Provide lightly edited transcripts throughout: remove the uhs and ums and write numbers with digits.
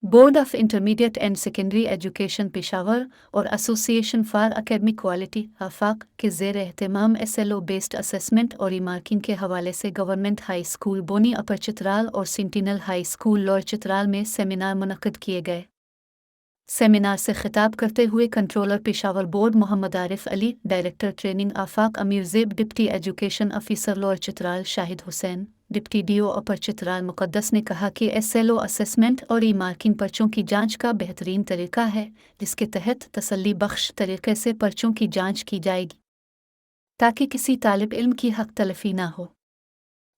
Board of intermediate and secondary education Peshawar और association for academic quality आफाक के ज़ेर एहतमाम SLO based assessment और marking के हवाले से गवर्नमेंट हाई स्कूल बोनी अपर चित्राल और sentinel high school lower Chitral में सेमिनार मुनक्किद किए गए। सेमिनार से खिताब करते हुए controller Peshawar board Mohammad Arif Ali, director training Afaq Amir Zeb, deputy education officer lower Chitral Shahid Hussain, deputy DO upper Chitral Muqaddas ने कहा कि एसएलओ असेसमेंट और ई मार्किंग पर्चों की जांच का बेहतरीन तरीका है, जिसके तहत तसल्ली बख्श तरीके से पर्चों की जांच की जाएगी ताकि किसी तालिब इल्म की हक तलफी ना हो।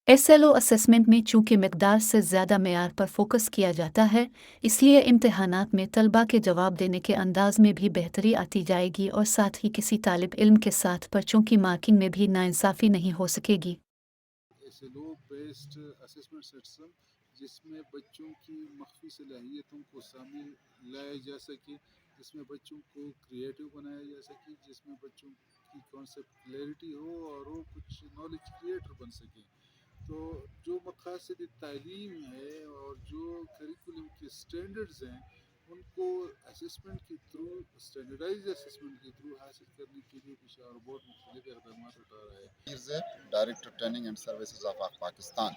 एसएलओ असेसमेंट में चूंकि मकदार से ज़्यादा मेयार पर फोकस किया जाता है, इसलिए इम्तिहानात में तलबा के जवाब देने के अंदाज में भी बेहतरी आती जाएगी और साथ ही किसी तालिब इल्म के साथ पर्चों की मार्किंग में भी नाइंसाफ़ी नहीं हो सकेगी। एसएलओ बेस्ड असेसमेंट सिस्टम जिसमें बच्चों की मख्फी सलाहियतों को शामिल लाया जा सके, जिसमें बच्चों को क्रिएटिव बनाया जा सके, जिसमें बच्चों की कॉन्सेप्ट क्लैरिटी हो और वो कुछ नॉलेज क्रिएटर बन सकें। तो जो मकासद तालीम है और जो करिकुलम के स्टैंडर्ड्स हैं उनको असेसमेंट के थ्रू, स्टैंडर्डाइज असेसमेंट के थ्रू हासिल करने के लिए पेशावर बोर्ड मुख्तलिफ इकदाम उठा रहा है। Director training and services of Pakistan.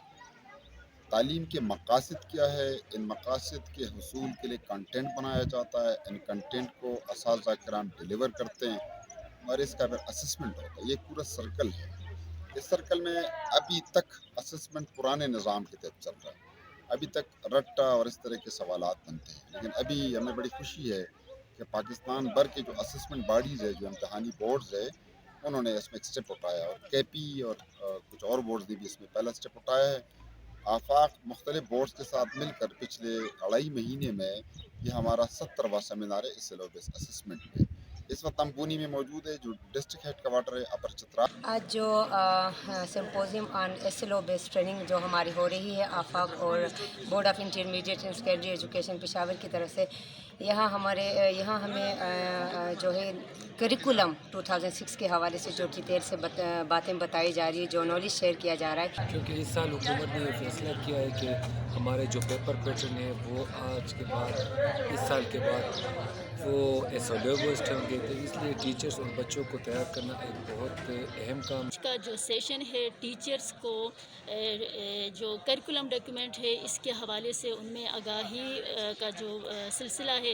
तालीम के मकासद क्या है, इन मकासद के हसूल के लिए कंटेंट बनाया जाता है, इन कंटेंट को असातिज़ा किराम डिलीवर करते हैं और इसका फिर असेसमेंट होता है। ये पूरा सर्कल है। इस सर्कल में अभी तक असेसमेंट पुराने निज़ाम के तहत चल रहा है। अभी तक रट्टा और इस तरह के सवालात बनते हैं, लेकिन अभी हमें बड़ी खुशी है कि पाकिस्तान भर के जो असेसमेंट बॉडीज़ है, जो इम्तहानी बोर्ड्स है, उन्होंने इसमें एक स्टेप उठाया और केपी और कुछ और बोर्ड्स ने भी इसमें पहला स्टेप उठाया है। आफाक मुख्तलिफ बोर्ड्स के साथ मिलकर पिछले 2.5 महीने में ये हमारा 70वां सेमिनार है इस सिलेबस असेसमेंट में। इस वक्त हम बूनी में मौजूद है, जो डिस्ट्रिक्ट हेड क्वार्टर है अपर चित्रा। आज जो symposium on SLO based training जो हमारी हो रही है आफाक और board of intermediate and secondary education Peshawar की तरफ से, यहाँ हमें जो है करिकुलम 2006 के हवाले से जो डिटेल से बातें बताई जा रही है, जो नॉलेज शेयर किया जा रहा है। क्योंकि इस साल हुकूमत ने ये फैसला किया है कि हमारे जो पेपर पैटर्न है वो आज के बाद, इस साल के बाद वो एसएलओ बेस्ड होंगे, तो इसलिए टीचर्स और बच्चों को तैयार करना एक बहुत अहम काम। का जो सेशन है टीचर्स को जो करिकुलम डॉक्यूमेंट है इसके हवाले से उनमें आगाही का जो सिलसिला है